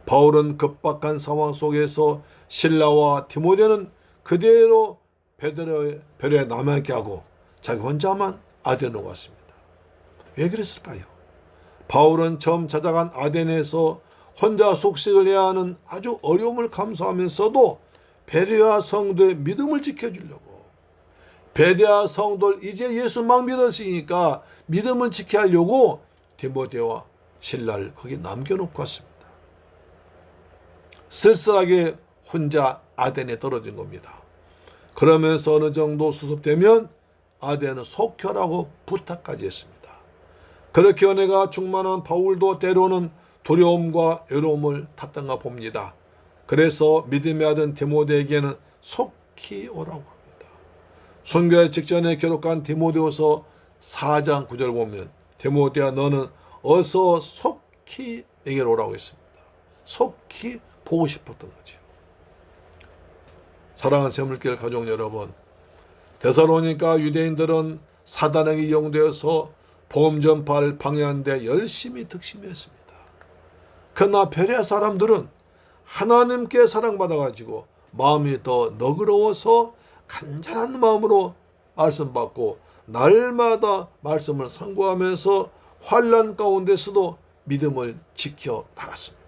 [SPEAKER 1] 바울은 급박한 상황 속에서 실라와 디모데는 그대로 베레아에 남아있게 하고 자기 혼자만 아덴으로 갔습니다. 왜 그랬을까요? 바울은 처음 찾아간 아덴에서 혼자 숙식을 해야 하는 아주 어려움을 감수하면서도 베레아 성도의 믿음을 지켜주려고 베레아 성도를 이제 예수 막 믿었으니까 믿음을 지켜야 하려고 디모데와 실라를 거기 남겨놓고 왔습니다. 쓸쓸하게 혼자 아덴에 떨어진 겁니다. 그러면서 어느 정도 수습되면 아덴은 속혀라고 부탁까지 했습니다. 그렇게 은혜가 충만한 바울도 때로는 두려움과 외로움을 탔던가 봅니다. 그래서 믿음의 아들 디모데에게는 속히 오라고 합니다. 순교의 직전에 기록한 디모데후서 4장 9절 보면 디모데야 너는 어서 속히 내게로 오라고 했습니다. 속히 보고 싶었던 거죠. 사랑하는 새물길 가족 여러분, 데살로니가 유대인들은 사단에게 이용되어서 복음 전파를 방해하는 데 열심히 득심했습니다. 그러나 베레아 사람들은 하나님께 사랑받아가지고 마음이 더 너그러워서 간절한 마음으로 말씀받고 날마다 말씀을 상고하면서 환난 가운데서도 믿음을 지켜 나갔습니다.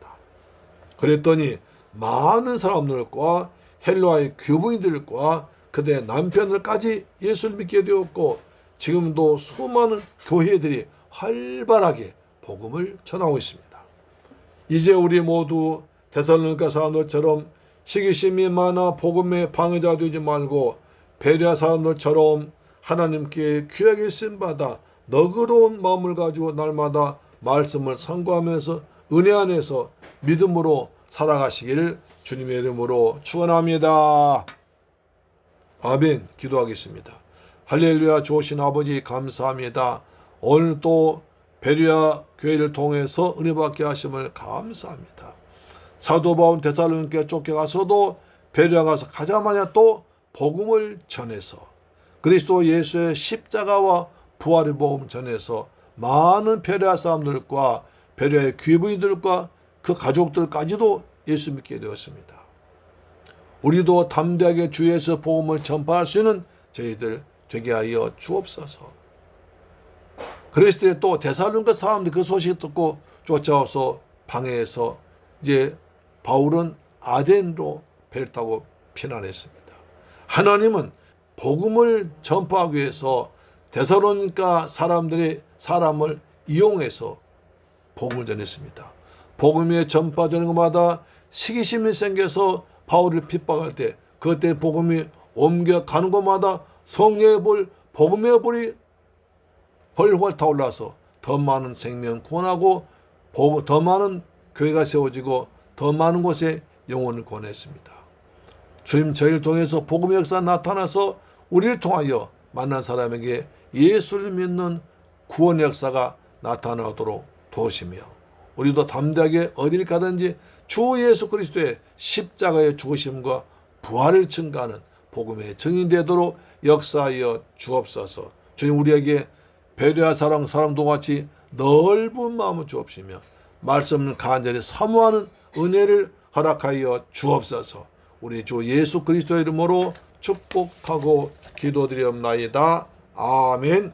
[SPEAKER 1] 그랬더니 많은 사람들과 헬라의 교부인들과 그들의 남편들까지 예수를 믿게 되었고 지금도 수많은 교회들이 활발하게 복음을 전하고 있습니다. 이제 우리 모두 데살로니가 사람들처럼 시기심이 많아 복음의 방해자 되지 말고 베레아 사람들처럼 하나님께 귀하게 쓰임받아 너그러운 마음을 가지고 날마다 말씀을 상고하면서 은혜 안에서 믿음으로 살아가시기를 주님의 이름으로 축원합니다. 아멘. 기도하겠습니다. 할렐루야. 좋으신 아버지 감사합니다. 오늘 또 베레아 교회를 통해서 은혜받게 하심을 감사합니다. 사도 바울 데살로니가에 쫓겨가서도 베레아 가서 가자마자 또 복음을 전해서 그리스도 예수의 십자가와 부활의 복음 전해서 많은 베레아 사람들과 베레아의 귀부인들과 그 가족들까지도 예수 믿게 되었습니다. 우리도 담대하게 주 예수 복음을 전파할 수 있는 저희들 되게 하여 주옵소서. 그랬을 때 또 데살로니가 사람들이 그 소식 듣고 쫓아와서 방해해서 이제 바울은 아덴으로 배를 타고 피난했습니다. 하나님은 복음을 전파하기 위해서 데살로니가 사람을 이용해서 복음을 전했습니다. 복음의 전파되는 것마다 시기심이 생겨서 바울을 핍박할 때 그때 복음이 옮겨가는 것마다 성령의 불, 복음의 불이 훨훨 타올라서 더 많은 생명 구원하고 더 많은 교회가 세워지고 더 많은 곳에 영혼을 구원했습니다. 주님 저희를 통해서 복음의 역사 나타나서 우리를 통하여 만난 사람에게 예수를 믿는 구원의 역사가 나타나도록 도우시며 우리도 담대하게 어딜 가든지 주 예수 그리스도의 십자가의 죽으심과 부활을 증거하는 복음의 증인되도록 역사하여 주옵소서. 주님 우리에게 베레아 사람도 같이 넓은 마음을 주옵시며 말씀을 간절히 사모하는 은혜를 허락하여 주옵소서. 우리 주 예수 그리스도의 이름으로 축복하고 기도드리옵나이다. 아멘.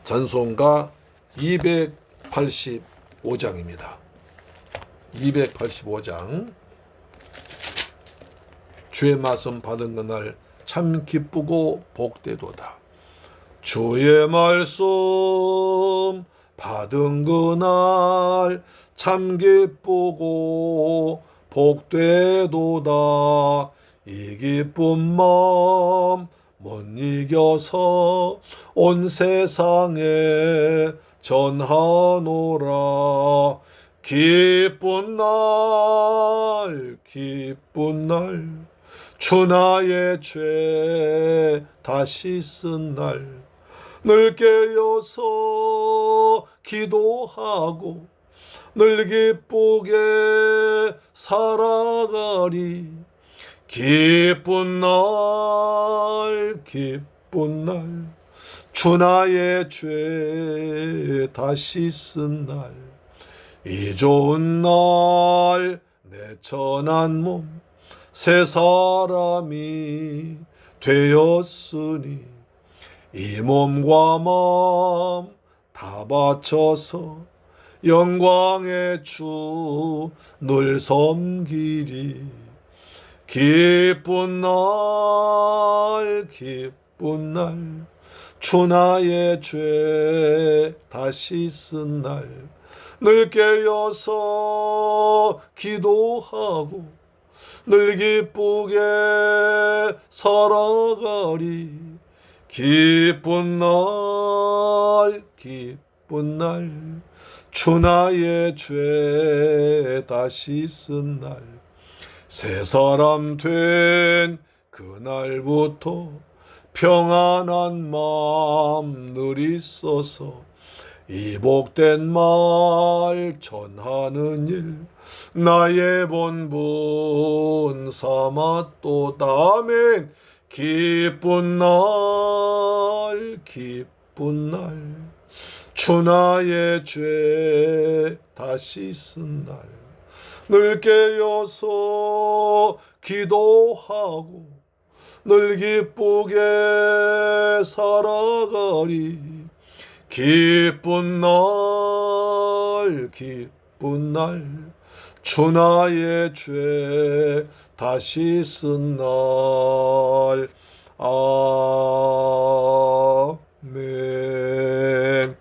[SPEAKER 1] 찬송가 285장입니다. 285장. 주의 말씀 받은 그날 참 기쁘고 복되도다. 주의 말씀 받은 그날 참 기쁘고 복되도다. 이 기쁜 마음 못 이겨서 온 세상에 전하노라. 기쁜 날 기쁜 날 주 나의 죄 다시 쓴 날 늘 깨어서 기도하고 늘 기쁘게 살아가리. 기쁜 날 기쁜 날 주 나의 죄 다시 쓴 날 이 좋은 날 내 천한 몸 새 사람이 되었으니 이 몸과 마음 다 바쳐서 영광의 주 늘 섬기리. 기쁜 날 기쁜 날 주 나의 죄 다시 쓴 날 늘 깨어서 기도하고 늘 기쁘게 살아가리. 기쁜 날 기쁜 날 주 나의 죄 다시 쓴 날 새 사람 된 그날부터 평안한 마음 늘 있어서 이 복된 말 전하는 일 나의 본분 삼았도다. 아멘. 기쁜 날 기쁜 날 주 나의 죄 다시 쓴 날 늘 깨어서 기도하고 늘 기쁘게 살아가리. 기쁜 날 기쁜 날 주 나의 죄 다시 쓴 날. 아멘.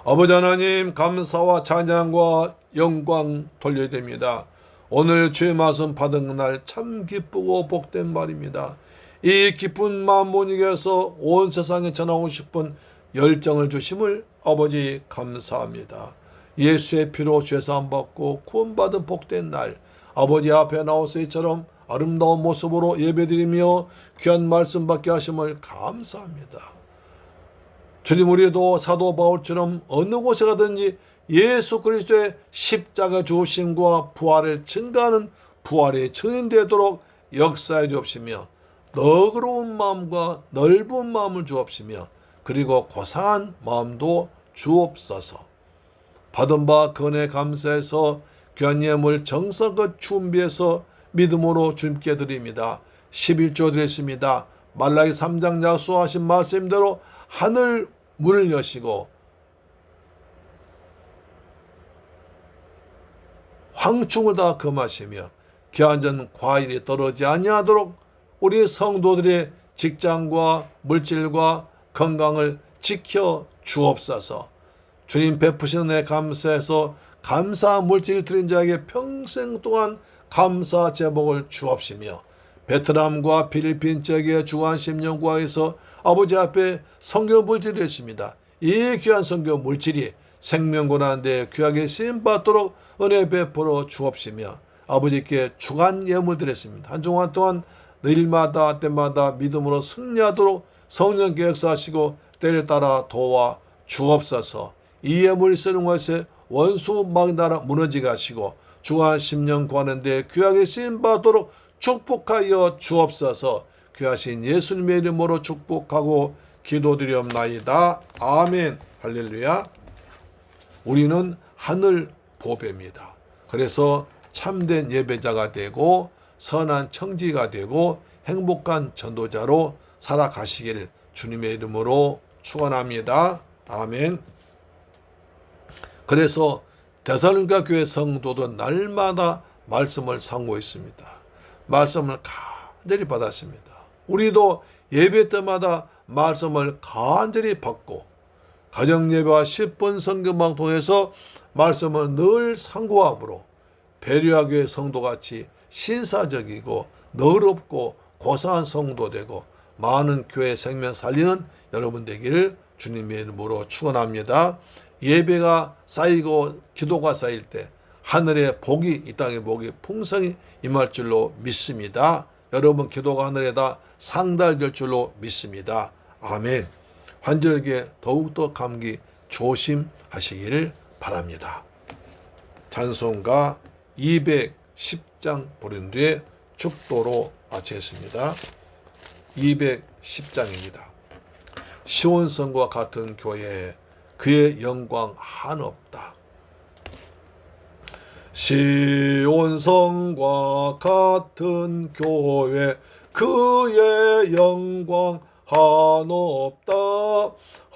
[SPEAKER 1] 아버지 하나님 감사와 찬양과 영광 돌려드립니다. 오늘 주의 말씀 받은 그날 참 기쁘고 복된 말입니다. 이 기쁜 마음 못 이겨서 온 세상에 전하고 싶은 열정을 주심을 아버지 감사합니다. 예수의 피로 죄사함 받고 구원받은 복된 날 아버지 앞에 나와서 이처럼 아름다운 모습으로 예배드리며 귀한 말씀 받게 하심을 감사합니다. 주님, 우리도 사도 바울처럼 어느 곳에 가든지 예수 그리스도의 십자가 죽으심과 부활을 증거하는 부활의 증인 되도록 역사해 주옵시며, 너그러운 마음과 넓은 마음을 주옵시며, 그리고 고상한 마음도 주옵소서. 받은 바 건에 감사해서 귀한 예물 정성껏 준비해서 믿음으로 주님께 드립니다. 11조 드렸습니다. 말라기 3장 약속하신 말씀대로 하늘 문을 여시고 황충을 다 금하시며 기한전 과일이 떨어지지 아니하도록 우리 성도들의 직장과 물질과 건강을 지켜 주옵소서. 주님 베푸시는 애 감사해서 감사 물질 드린 자에게 평생 동안 감사 제복을 주옵시며, 베트남과 필리핀 지역의 주한 심령구에서 아버지 앞에 선교 물질을 했습니다. 이 귀한 선교 물질이 생명고난에 귀하게 쓰임받도록 은혜 베풀어 주옵시며, 아버지께 주간 예물 드렸습니다. 한 주간 동안 일마다 때마다 믿음으로 승리하도록 성령께 역사하시고 때를 따라 도와 주옵소서. 이 예물이 쓰는 것에 원수 막나라 무너지게 하시고 주간 10년 구하는데 귀하게 쓰임받도록 축복하여 주옵소서. 귀하신 예수님의 이름으로 축복하고 기도드리옵나이다. 아멘. 할렐루야. 우리는 하늘 보배입니다. 그래서 참된 예배자가 되고 선한 청지가 되고 행복한 전도자로 살아가시기를 주님의 이름으로 축원합니다. 아멘. 그래서 데살로니가 교회 성도도 날마다 말씀을 상고했습니다. 말씀을 간절히 받았습니다. 우리도 예배 때마다 말씀을 간절히 받고 가정예배와 10분 성경방 통해서 말씀을 늘 상고함으로 베레아 성도같이 신사적이고 너럽고 고상한 성도 되고 많은 교회 생명 살리는 여러분 되기를 주님의 이름으로 축원합니다. 예배가 쌓이고 기도가 쌓일 때 하늘의 복이, 이 땅의 복이 풍성히 임할 줄로 믿습니다. 여러분 기도가 하늘에다 상달될 줄로 믿습니다. 아멘. 환절기에 더욱더 감기 조심하시기를 바랍니다. 찬송가 210장 부른 뒤에 축도로 마치겠습니다. 210장입니다. 시온성과 같은 교회에 그의 영광 한없다. 시온성과 같은 교회 그의 영광 한없다.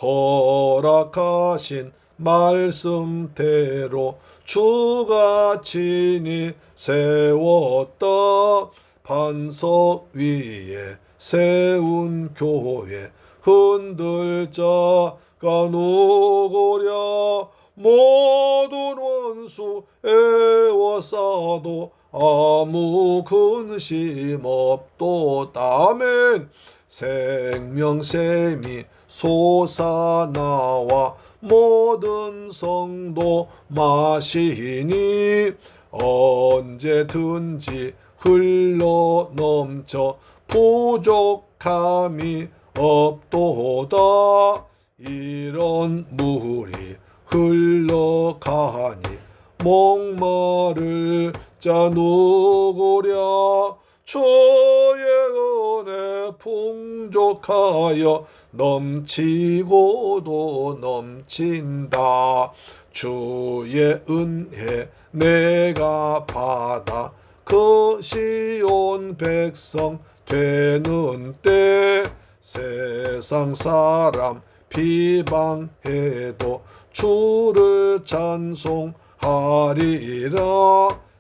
[SPEAKER 1] 허락하신 말씀대로 주가 친히 세웠다. 반석 위에 세운 교회 흔들 자가 누구랴. 모든 원수 애워싸도 아무 근심 없도다. 아멘. 생명샘이 솟아나와 모든 성도 마시니 언제든지 흘러넘쳐 부족함이 없도다. 이런 물이 흘러가니 목마를 자 누구랴. 주의 은혜 풍족하여 넘치고도 넘친다. 주의 은혜 내가 받아 그 시온 백성 되는 때 세상 사람 비방해도 주를 찬송하리라.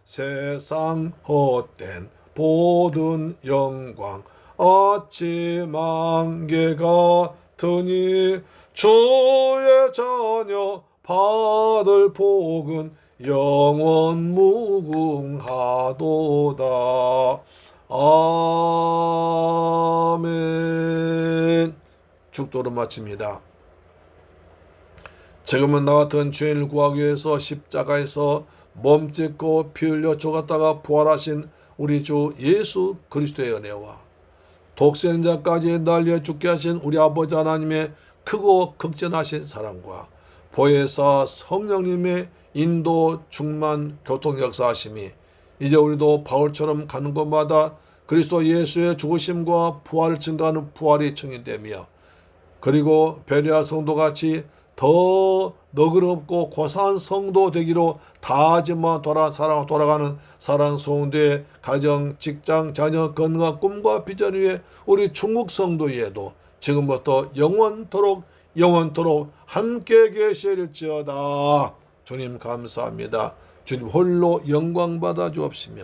[SPEAKER 1] 세상 헛된 모든 영광 아침 안개 같으니 주의 자녀 받을 복은 영원 무궁하도다. 아멘. 축도를 마칩니다. 지금은 나 같은 죄인을 구하기 위해서 십자가에서 몸찢고 피 흘려 죽었다가 부활하신 우리 주 예수 그리스도의 은혜와 독생자까지 날려 죽게 하신 우리 아버지 하나님의 크고 극진하신 사랑과 보혜사 성령님의 인도 충만 교통 역사하심이 이제 우리도 바울처럼 가는 곳마다 그리스도 예수의 죽으심과 부활을 증거하는 부활이 증인되며 그리고 베레아 성도같이 더 너그럽고 고사한 성도 되기로 다하지만 돌아가는 사랑 성도의 가정, 직장, 자녀, 건강, 꿈과 비전 위에 우리 중국 성도에도 지금부터 영원토록 함께 계실지어다. 주님 감사합니다. 주님 홀로 영광 받아 주옵시며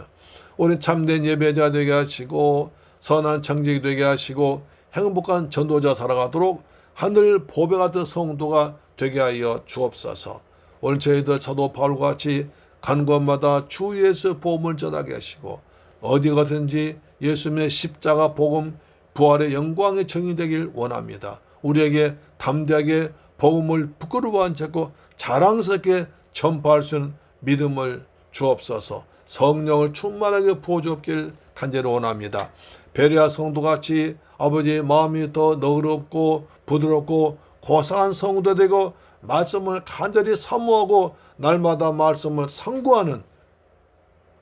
[SPEAKER 1] 우리 참된 예배자 되게 하시고 선한 청직이 되게 하시고 행복한 전도자 살아가도록 하늘 보배 같은 성도가 되게 하여 주옵소서. 오늘 저희들 사도 바울과 같이 간 곳마다 주 예수의 복음을 전하게 하시고 어디 가든지 예수님의 십자가 복음 부활의 영광의 정이 되길 원합니다. 우리에게 담대하게 복음을 부끄러워하지 않고 자랑스럽게 전파할 수 있는 믿음을 주옵소서. 성령을 충만하게 부어주옵길 간절히 원합니다. 베레아 성도같이 아버지의 마음이 더 너그럽고 부드럽고 고사한 성도 되고 말씀을 간절히 사모하고 날마다 말씀을 상고하는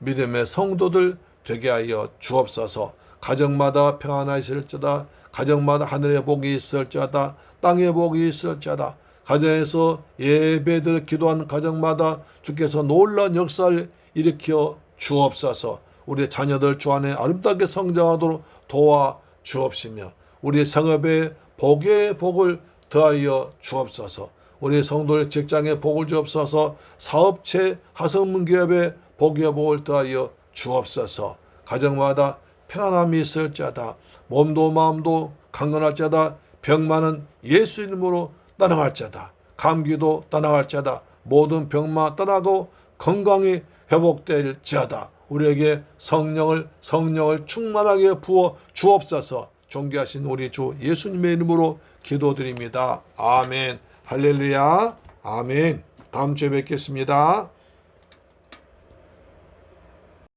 [SPEAKER 1] 믿음의 성도들 되게 하여 주옵소서. 가정마다 평안하실지어다. 가정마다 하늘의 복이 있을지어다. 땅의 복이 있을지어다. 가정에서 예배들 기도하는 가정마다 주께서 놀라운 역사를 일으켜 주옵소서. 우리 자녀들 주 안에 아름답게 성장하도록 도와 주옵시며 우리 성읍에 복의 복을 더하여 주옵소서. 우리 성도의 직장에 복을 주옵소서. 사업체 하성문기업에 복의 복을 더하여 주옵소서. 가정마다 평안함이 있을지어다. 몸도 마음도 강건할지어다. 병만은 예수 이름으로 떠나갈지어다. 감기도 떠나갈지어다. 모든 병만 떠나고 건강이 회복될지어다. 우리에게 성령을 충만하게 부어 주옵소서. 존귀하신 우리 주 예수님의 이름으로 기도드립니다. 아멘. 할렐루야. 아멘. 다음 주에 뵙겠습니다.